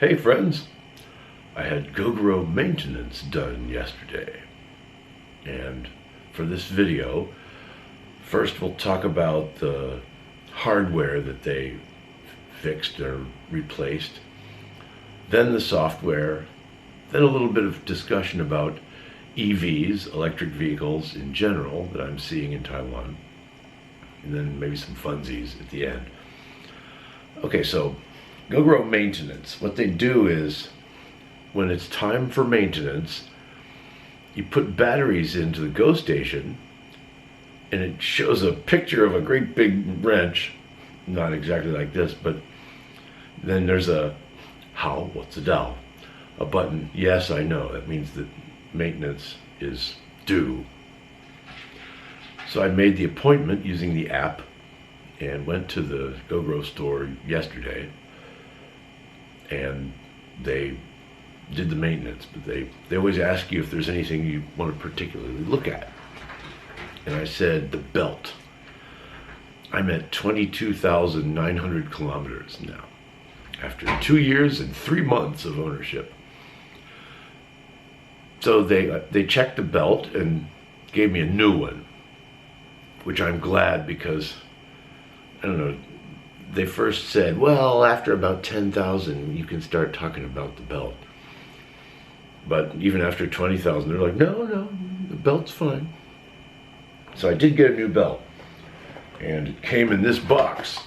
Hey friends, I had Gogoro maintenance done yesterday, and for this video, first we'll talk about the hardware that they fixed or replaced, then the software, then a little bit of discussion about EVs, electric vehicles in general, that I'm seeing in Taiwan, and then maybe some funsies at the end. Okay, so Gogoro maintenance. What they do is, when it's time for maintenance, you put batteries into the Go station, and it shows a picture of a great big wrench, not exactly like this, but then there's a how, what's a Dao? A button, yes, I know, that means that maintenance is due. So I made the appointment using the app and went to the Gogoro store yesterday, and they did the maintenance, but they always ask you if there's anything you want to particularly look at. And I said, the belt. I'm at 22,900 kilometers now, after 2 years and 3 months of ownership. So they checked the belt and gave me a new one, which I'm glad, because, I don't know, they first said, well, after about 10,000, you can start talking about the belt. But even after 20,000, they're like, no, the belt's fine. So I did get a new belt, and it came in this box.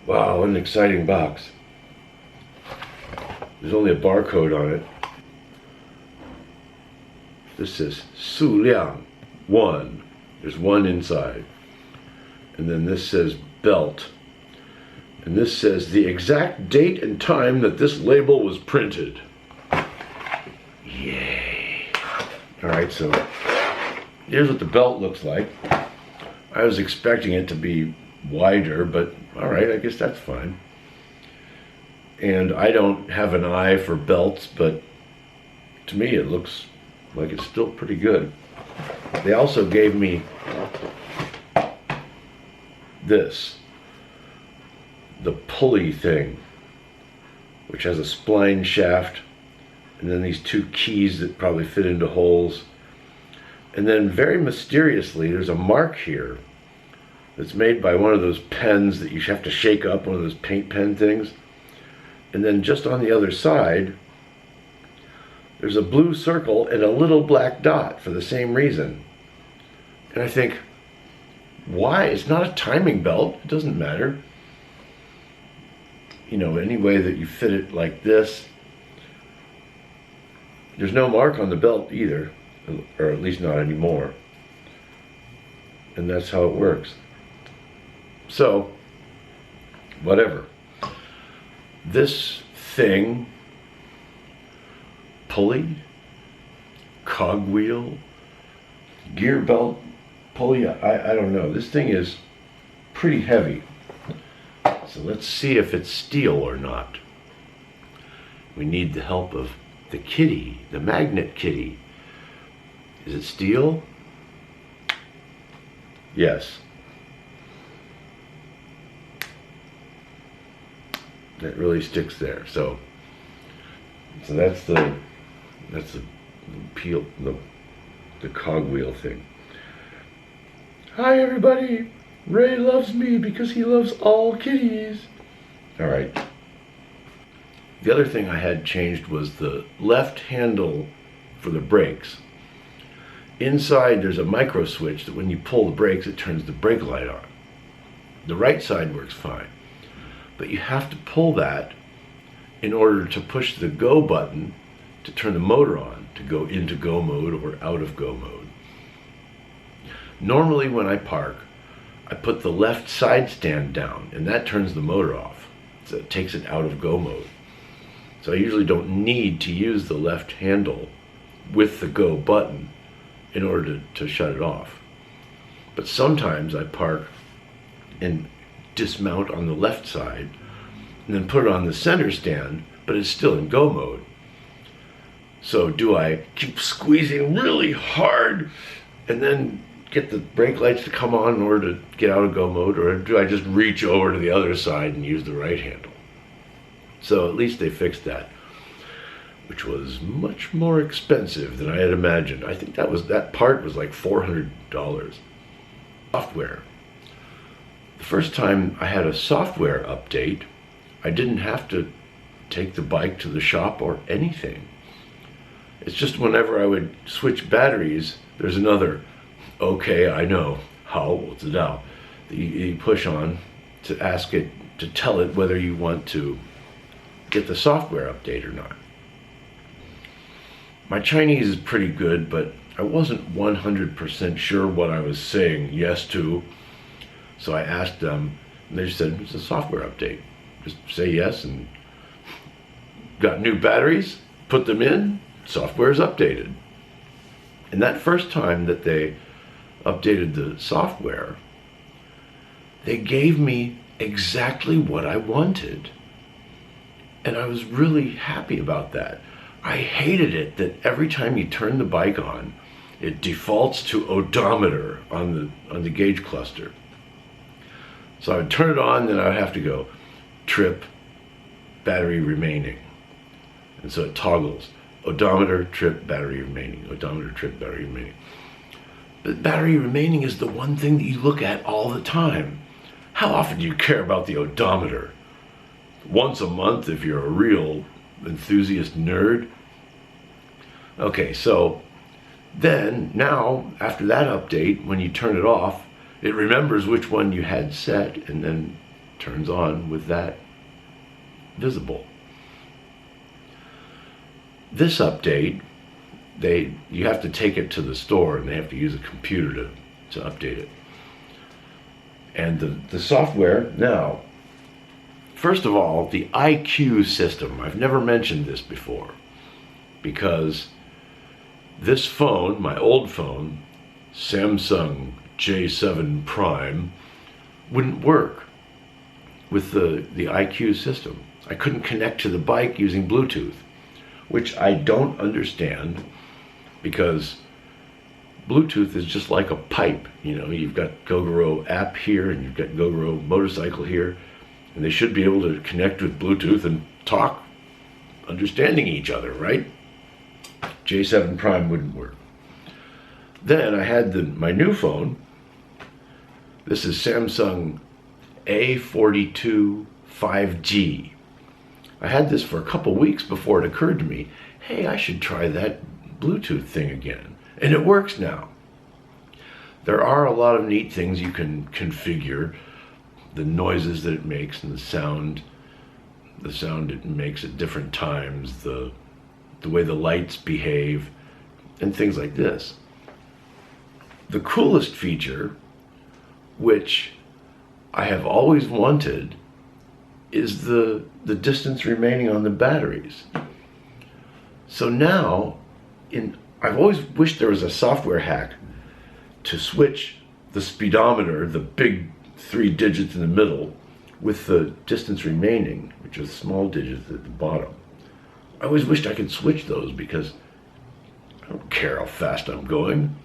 Wow, what an exciting box. There's only a barcode on it. This says Su Liang 1. There's 1 inside. And then this says belt. And this says the exact date and time that this label was printed. Yay. Alright, so here's what the belt looks like. I was expecting it to be wider, but alright, I guess that's fine. And I don't have an eye for belts, but to me it looks like it's still pretty good. They also gave me this, the pulley thing, which has a spline shaft, and then these 2 keys that probably fit into holes. And then very mysteriously, there's a mark here that's made by one of those pens that you have to shake up, one of those paint pen things. And then just on the other side, there's a blue circle and a little black dot for the same reason. And I think, why? It's not a timing belt. It doesn't matter. You know, any way that you fit it like this. There's no mark on the belt either, or at least not anymore. And that's how it works. So, whatever. This thing, pulley, cogwheel, gear belt, pulley, I don't know. This thing is pretty heavy. So let's see if it's steel or not. We need the help of the kitty, the magnet kitty. Is it steel? Yes. That really sticks there. So that's the peel, the cogwheel thing. Hi everybody, Ray loves me because he loves all kitties. All right. The other thing I had changed was the left handle for the brakes. Inside there's a micro switch that when you pull the brakes, it turns the brake light on. The right side works fine, but you have to pull that in order to push the go button to turn the motor on, to go into go mode or out of go mode. Normally when I park, I put the left side stand down, and that turns the motor off. So it takes it out of go mode. So I usually don't need to use the left handle with the go button in order to shut it off. But sometimes I park and dismount on the left side and then put it on the center stand, but it's still in go mode. So do I keep squeezing really hard and then get the brake lights to come on in order to get out of go mode, or do I just reach over to the other side and use the right handle? So at least they fixed that, which was much more expensive than I had imagined. I think that part was like $400. Software. The first time I had a software update, I didn't have to take the bike to the shop or anything. It's just whenever I would switch batteries, there's another, okay, I know, how, what's it now? You push on to ask it, to tell it whether you want to get the software update or not. My Chinese is pretty good, but I wasn't 100% sure what I was saying yes to. So I asked them, and they said, it's a software update. Just say yes, and got new batteries, put them in, software is updated. And that first time that they updated the software, they gave me exactly what I wanted. And I was really happy about that. I hated it that every time you turn the bike on, it defaults to odometer on the gauge cluster. So I would turn it on, then I would have to go trip, battery remaining. And so it toggles. Odometer, trip, battery remaining. Odometer, trip, battery remaining. But battery remaining is the one thing that you look at all the time. How often do you care about the odometer? Once a month if you're a real enthusiast nerd. Okay, so then now after that update, when you turn it off, it remembers which one you had set and then turns on with that visible. This update, you have to take it to the store and they have to use a computer to update it. And the software now, first of all, the IQ system, I've never mentioned this before, because this phone, my old phone, Samsung J7 Prime, wouldn't work with the IQ system. I couldn't connect to the bike using Bluetooth, which I don't understand, because Bluetooth is just like a pipe. You know, you've got Gogoro app here and you've got Gogoro motorcycle here, and they should be able to connect with Bluetooth and talk, understanding each other, right? J7 Prime wouldn't work. Then I had my new phone. This is Samsung A42 5G. I had this for a couple weeks before it occurred to me, hey, I should try that Bluetooth thing again. And it works now. There are a lot of neat things you can configure. The noises that it makes and the sound it makes at different times, the way the lights behave, and things like this. The coolest feature, which I have always wanted, is the distance remaining on the batteries. So now, I've always wished there was a software hack to switch the speedometer, the big 3 digits in the middle, with the distance remaining, which is small digits at the bottom. I always wished I could switch those, because I don't care how fast I'm going.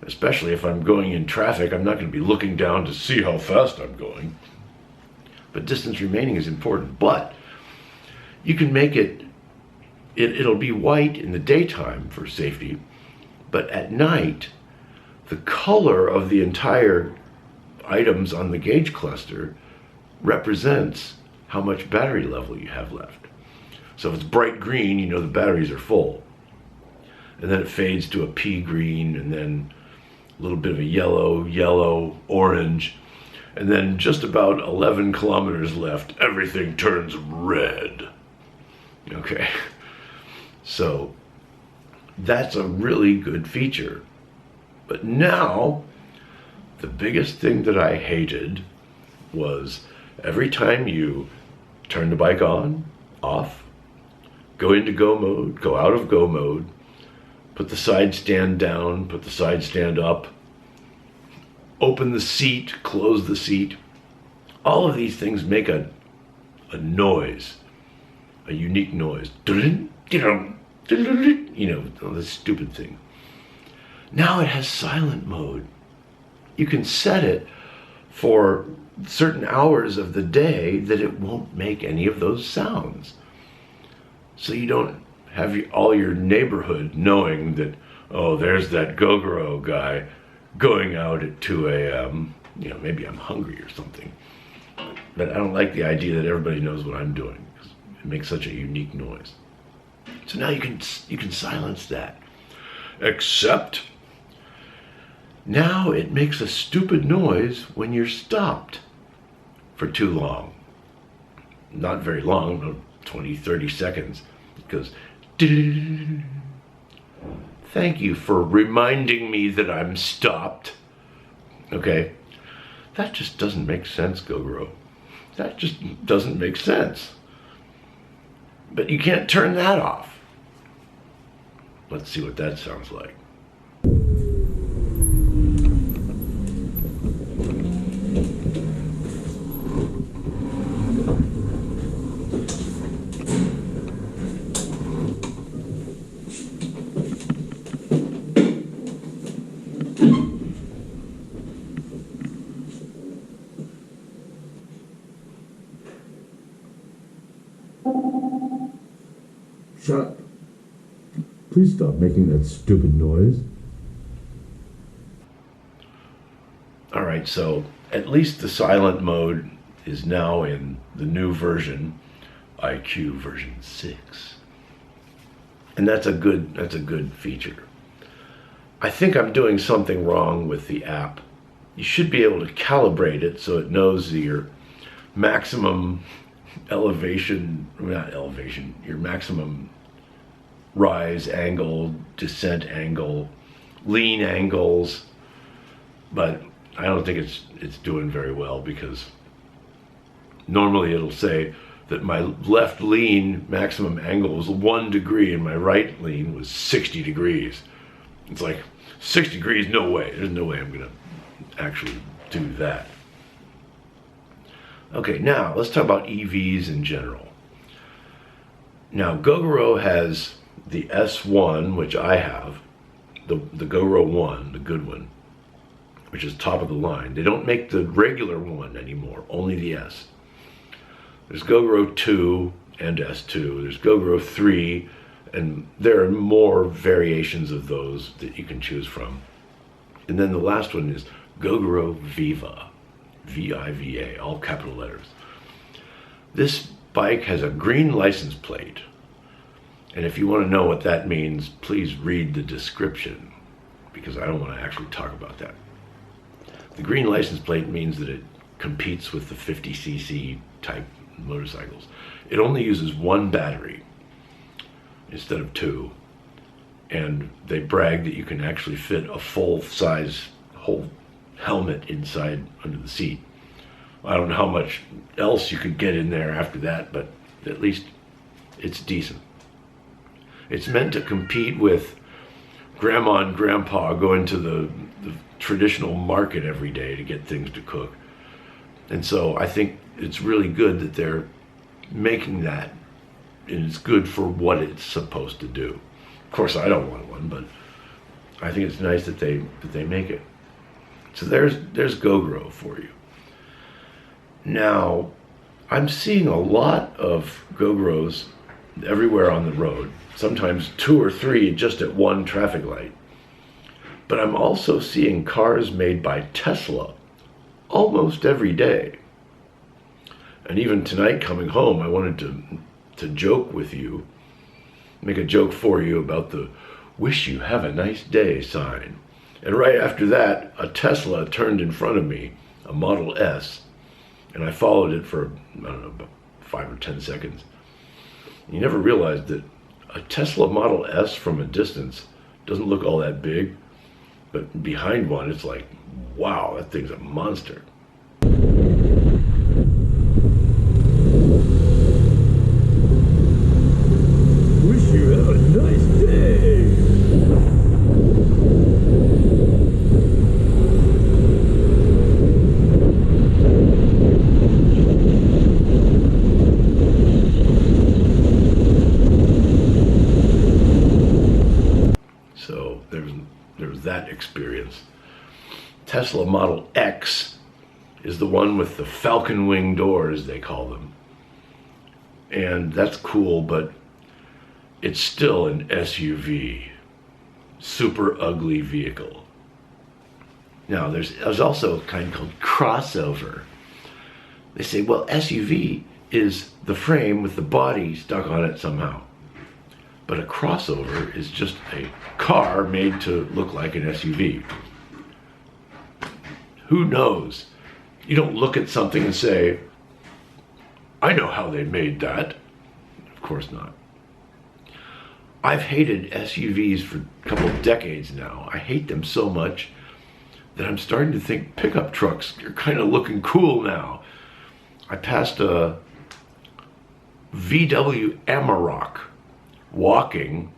Especially if I'm going in traffic, I'm not going to be looking down to see how fast I'm going. But distance remaining is important. But you can make it'll be white in the daytime for safety, but at night, the color of the entire items on the gauge cluster represents how much battery level you have left. So if it's bright green, you know the batteries are full. And then it fades to a pea green, and then a little bit of a yellow, orange, and then just about 11 kilometers left, everything turns red. Okay, so that's a really good feature. But now, the biggest thing that I hated was every time you turn the bike on, off, go into go mode, go out of go mode, put the side stand down, put the side stand up, open the seat, close the seat. All of these things make a noise, a unique noise. You know, this stupid thing. Now it has silent mode. You can set it for certain hours of the day that it won't make any of those sounds. so you don't have all your neighborhood knowing that, oh, there's that Gogoro guy going out at 2 a.m. You know, maybe I'm hungry or something. But I don't like the idea that everybody knows what I'm doing, because it makes such a unique noise. So now you can silence that. Except now it makes a stupid noise when you're stopped for too long. Not very long, 20, 30 seconds. It goes, thank you for reminding me that I'm stopped. Okay? That just doesn't make sense, Gogoro. That just doesn't make sense. But you can't turn that off. Let's see what that sounds like. Shut up. Please stop making that stupid noise. All right, so at least the silent mode is now in the new version, IQ version 6. And that's a good feature. I think I'm doing something wrong with the app. You should be able to calibrate it so it knows your maximum your maximum rise angle, descent angle, lean angles, but I don't think it's doing very well, because normally it'll say that my left lean maximum angle was 1 degree and my right lean was 60 degrees. It's like 6 degrees, no way. There's no way I'm gonna actually do that. Okay, now let's talk about EVs in general. Now, Gogoro has the S1, which I have, the Gogoro 1, the good one, which is top of the line. They don't make the regular one anymore, only the S. There's Gogoro 2 and S2. There's Gogoro 3, and there are more variations of those that you can choose from. And then the last one is Gogoro Viva, V-I-V-A, all capital letters. This bike has a green license plate. And if you want to know what that means, please read the description, because I don't want to actually talk about that. The green license plate means that it competes with the 50cc type motorcycles. It only uses 1 battery instead of 2. And they brag that you can actually fit a full-size whole helmet inside under the seat. I don't know how much else you could get in there after that, but at least it's decent. It's meant to compete with grandma and grandpa going to the traditional market every day to get things to cook. And so I think it's really good that they're making that, and it's good for what it's supposed to do. Of course, I don't want one, but I think it's nice that they make it. So there's Gogoro for you. Now, I'm seeing a lot of Gogoros everywhere on the road, sometimes 2 or 3 just at one traffic light. But I'm also seeing cars made by Tesla almost every day. And even tonight coming home, I wanted to joke with you, make a joke for you about the "wish you have a nice day" sign. And right after that, a Tesla turned in front of me, a Model S, and I followed it for, I don't know, about 5 or 10 seconds. You never realized that a Tesla Model S from a distance doesn't look all that big, but behind one, it's like, wow, that thing's a monster. Wish you have a nice day. So there was that experience. Tesla Model X is the one with the falcon wing doors, they call them. And that's cool, but it's still an SUV. Super ugly vehicle. Now, there's also a kind called crossover. They say, well, SUV is the frame with the body stuck on it somehow. But a crossover is just a car made to look like an SUV. Who knows? You don't look at something and say, I know how they made that. Of course not. I've hated SUVs for a couple of decades now. I hate them so much that I'm starting to think pickup trucks are kind of looking cool now. I passed a VW Amarok walking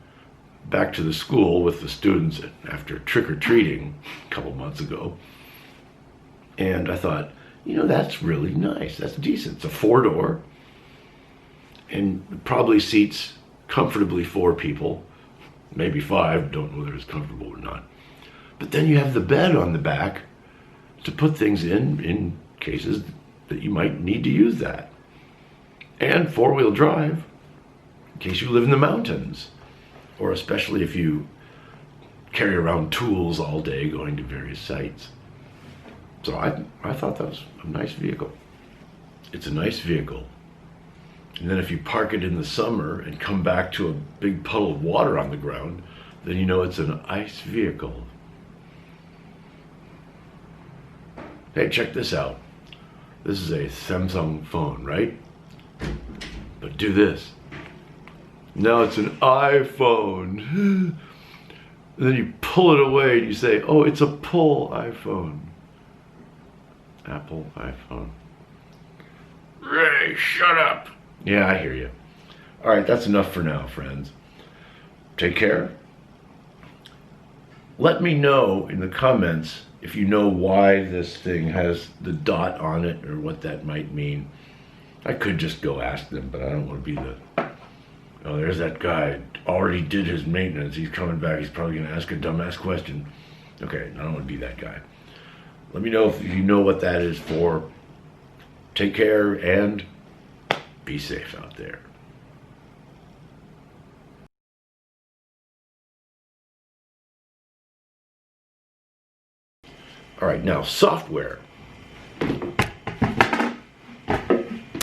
back to the school with the students after trick-or-treating a couple months ago. And I thought, you know, that's really nice. That's decent. It's a 4-door and probably seats comfortably 4 people, maybe 5. Don't know whether it's comfortable or not. But then you have the bed on the back to put things in cases that you might need to use that. And 4-wheel drive in case you live in the mountains, or especially if you carry around tools all day going to various sites. So I thought that was a nice vehicle. It's a nice vehicle. And then if you park it in the summer and come back to a big puddle of water on the ground, then you know it's an ice vehicle. Hey, check this out. This is a Samsung phone, right? But do this. Now it's an iPhone. And then you pull it away and you say, oh, it's a pull iPhone. Apple iPhone. Ray, shut up. Yeah, I hear you. All right, that's enough for now, friends. Take care. Let me know in the comments if you know why this thing has the dot on it or what that might mean. I could just go ask them, but I don't want to be the... Oh, there's that guy. Already did his maintenance. He's coming back. He's probably going to ask a dumbass question. Okay, I don't want to be that guy. Let me know if you know what that is for. Take care and be safe out there. All right, now software.